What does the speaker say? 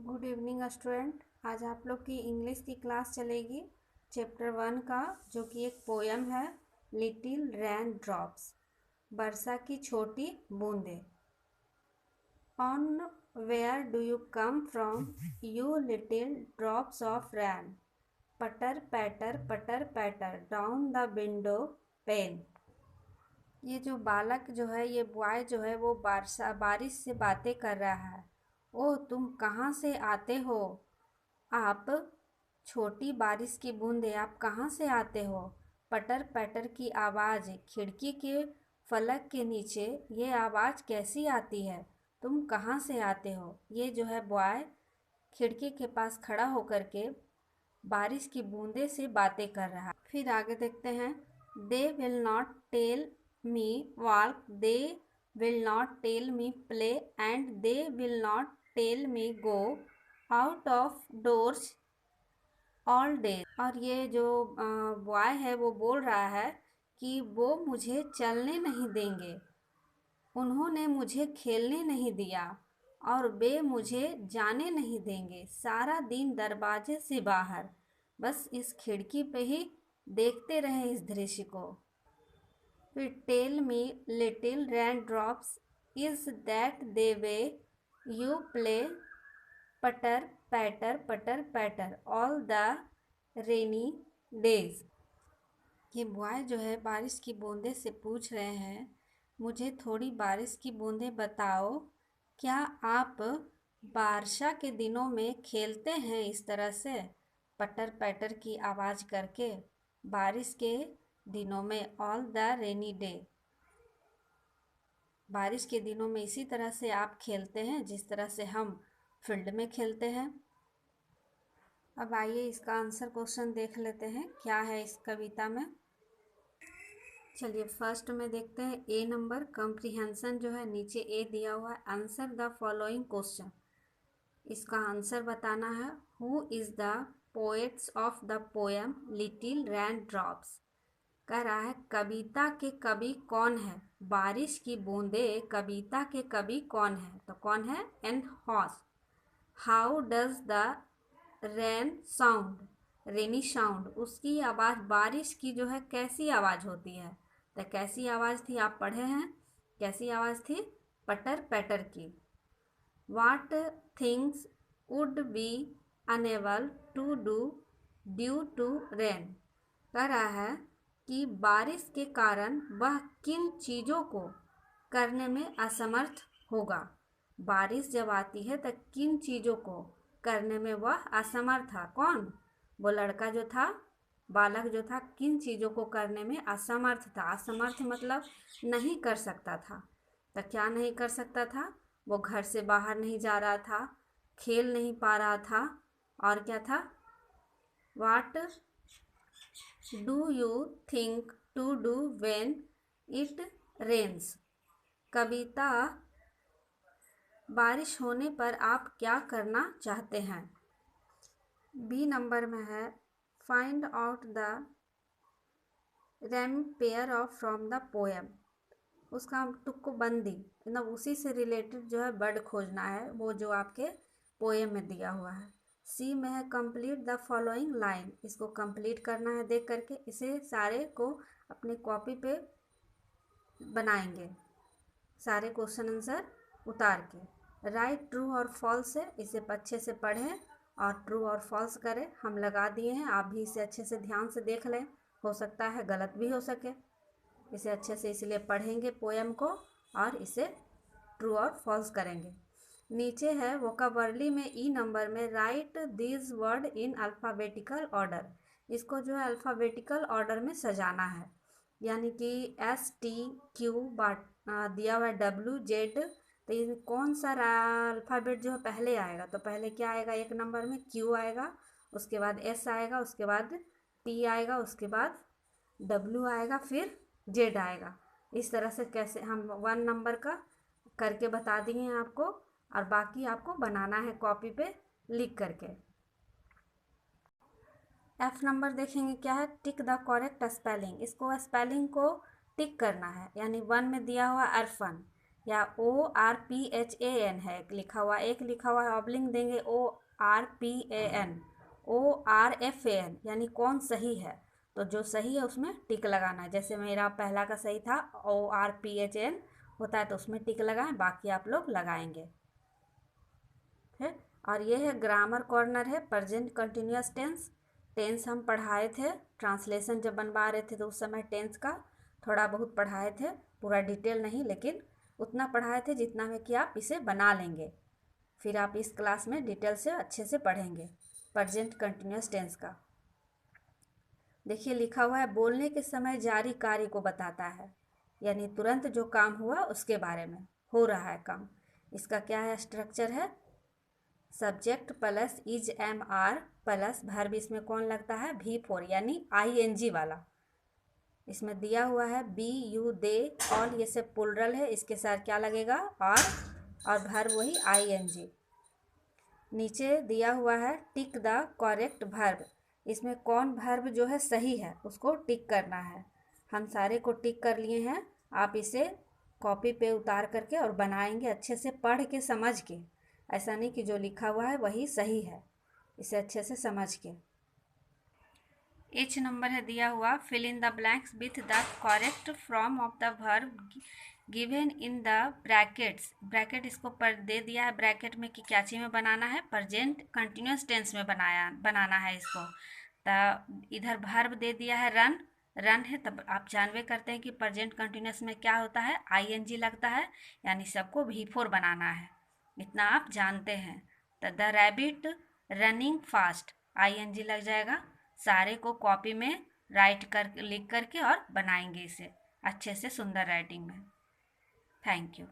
Good evening student. आज आप लोग की इंग्लिश की क्लास चलेगी चैप्टर 1 का, जो कि एक पोयम है, लिटिल रेन ड्रॉप्स, वर्षा की छोटी बूंदें। On where do you come from you little drops of rain, pitter patter down the window pane. ये जो बालक जो है, ये बॉय जो है, वो बारिश से बातें कर रहा है। ओ तुम कहाँ से आते हो? आप छोटी बारिश की बूंदें, आप कहाँ से आते हो? पटर पैटर की आवाज़ खिड़की के फलक के नीचे, ये आवाज़ कैसी आती है? तुम कहाँ से आते हो? ये जो है बॉय खिड़की के पास खड़ा होकर के बारिश की बूंदे से बातें कर रहा है। फिर आगे देखते हैं। They will not tell me walk, they will not tell me play, and they will not tell me go out of doors all day. और ये जो बॉय है वो बोल रहा है कि वो मुझे चलने नहीं देंगे, उन्होंने मुझे खेलने नहीं दिया, और वे मुझे जाने नहीं देंगे सारा दिन दरवाजे से बाहर। बस इस खिड़की पे ही देखते रहे इस दृश्य को। फिर tell me little rain drops, is that the way you play, pitter patter all the rainy days. ये बॉय जो है बारिश की बूंदें से पूछ रहे हैं, मुझे थोड़ी बारिश की बूंदें बताओ, क्या आप वर्षा के दिनों में खेलते हैं इस तरह से पटर पैटर की आवाज़ करके? बारिश के दिनों में, ऑल द रेनी डे, बारिश के दिनों में इसी तरह से आप खेलते हैं जिस तरह से हम फील्ड में खेलते हैं। अब आइए इसका आंसर क्वेश्चन देख लेते हैं, क्या है इस कविता में। चलिए फर्स्ट में देखते हैं ए नंबर, कॉम्प्रिहेंशन जो है, नीचे ए दिया हुआ है। आंसर द फॉलोइंग क्वेश्चन, इसका आंसर बताना है। Who is the poets of the poem little rain drops. कह रहा है कविता के कवि कौन है? बारिश की बूंदे कविता के कवि कौन है? तो कौन है? एन हॉस। How does the rain sound, rainy sound, उसकी आवाज़, बारिश की जो है कैसी आवाज़ होती है? तो कैसी आवाज़ थी, आप पढ़े हैं, कैसी आवाज़ थी? पटर पैटर की। What things would be unable to do due to rain. कह रहा है कि बारिश के कारण वह किन चीज़ों को करने में असमर्थ होगा। बारिश जब आती है तो किन चीज़ों को करने में वह असमर्थ था? कौन? वो लड़का जो था, बालक जो था, किन चीज़ों को करने में असमर्थ था? असमर्थ मतलब नहीं कर सकता था। तो क्या नहीं कर सकता था? वो घर से बाहर नहीं जा रहा था, खेल नहीं पा रहा था, और क्या था? What do you think to do when it rains. कविता बारिश होने पर आप क्या करना चाहते हैं? बी नंबर में है find out the RAM pair of from the poem. उसका तुक्कोबंदी, मतलब उसी से रिलेटेड जो है वर्ड खोजना है, वो जो आपके पोएम में दिया हुआ है। सी में है कंप्लीट द फॉलोइंग लाइन, इसको कंप्लीट करना है देख करके। इसे सारे को अपनी कॉपी पे बनाएंगे, सारे क्वेश्चन आंसर उतार के। राइट ट्रू और फॉल्स है, इसे अच्छे से पढ़ें और ट्रू और फॉल्स करें। हम लगा दिए हैं, आप भी इसे अच्छे से ध्यान से देख लें, हो सकता है गलत भी हो सके। इसे अच्छे से इसलिए पढ़ेंगे पोएम को, और इसे ट्रू और फॉल्स करेंगे। नीचे है वोकाबर्ली में ई नंबर में right this word in alphabetical order. इसको जो है अल्फ़ाबेटिकल ऑर्डर में सजाना है, यानी कि एस टी क्यू दिया हुआ है डब्ल्यू जेड, तो ये कौन सा अल्फ़ाबेट जो है पहले आएगा? तो पहले क्या आएगा? एक नंबर में क्यू आएगा, उसके बाद एस आएगा, उसके बाद टी आएगा, उसके बाद डब्ल्यू आएगा, फिर जेड आएगा। इस तरह से कैसे हम 1 नंबर का करके बता दिए हैं आपको, और बाकी आपको बनाना है कॉपी पे लिख करके। एफ नंबर देखेंगे क्या है? Tick the correct spelling. इसको स्पेलिंग को टिक करना है, यानी 1 में दिया हुआ अर्फन, या ORPHAN है लिखा हुआ, एक लिखा हुआ है ऑब्लिंग देंगे ORPAN, ORFAN, यानी कौन सही है। तो जो सही है उसमें टिक लगाना है। जैसे मेरा पहला का सही था, ORPHAN होता है तो उसमें टिक लगाएं, बाकी आप लोग लगाएंगे। है और ये है ग्रामर कॉर्नर है, प्रेजेंट कंटिन्यूअस टेंस। टेंस हम पढ़ाए थे, ट्रांसलेशन जब बनवा रहे थे तो उस समय टेंस का थोड़ा बहुत पढ़ाए थे, पूरा डिटेल नहीं, लेकिन उतना पढ़ाए थे जितना में कि आप इसे बना लेंगे। फिर आप इस क्लास में डिटेल से अच्छे से पढ़ेंगे प्रेजेंट कंटिन्यूअस टेंस का। देखिए लिखा हुआ है, बोलने के समय जारी कार्य को बताता है, यानी तुरंत जो काम हुआ उसके बारे में, हो रहा है काम। इसका क्या है स्ट्रक्चर है, subject plus is am are plus verb, इसमें कौन लगता है V4 यानी ING वाला। इसमें दिया हुआ है बी यू दे ऑल, ये सब प्लुरल है, इसके साथ क्या लगेगा और वर्ब वही ING। नीचे दिया हुआ है टिक द करेक्ट वर्ब, इसमें कौन वर्ब जो है सही है उसको टिक करना है। हम सारे को टिक कर लिए हैं, आप इसे कॉपी पे उतार करके और बनाएंगे अच्छे से पढ़ के समझ के, ऐसा नहीं कि जो लिखा हुआ है वही सही है, इसे अच्छे से समझ के। H नंबर है दिया हुआ, fill in the blanks with the correct form of the verb given in the brackets. Bracket इसको पर दे दिया है ब्रैकेट में कि क्या चीज़ में बनाना है, प्रेजेंट कंटिन्यूअस टेंस में बनाना है इसको। तो इधर वर्ब दे दिया है रन, रन है, तब आप जानवे करते हैं कि प्रेजेंट कंटिन्यूअस में क्या होता है ING लगता है, यानी सबको V4 बनाना है, इतना आप जानते हैं। तो the rabbit running fast, ING लग जाएगा। सारे को कॉपी में लिख करके और बनाएंगे इसे अच्छे से सुंदर राइटिंग में। Thank you.